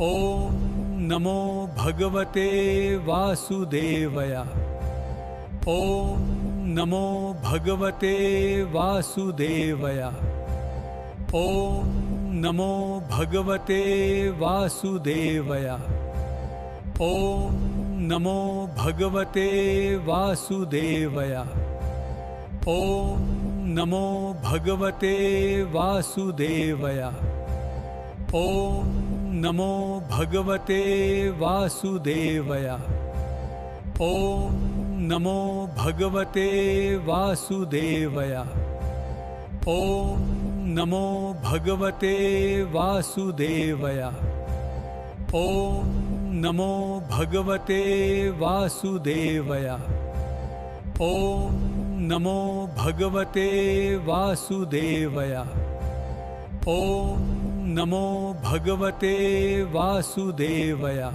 ओम नमो भगवते वासुदेवया। ओम नमो भगवते वासुदेवया। ओम नमो भगवते वासुदेवया। ओम नमो भगवते वासुदेवया। ओम नमो भगवते वासुदेवया। ओम नमो भगवते वासुदेवया। ओम नमो भगवते वासुदेवया। ओम नमो भगवते वासुदेवया। ओम नमो भगवते वासुदेवया। ओम नमो भगवते वासुदेवया। ओम नमो भगवते वासुदेवया।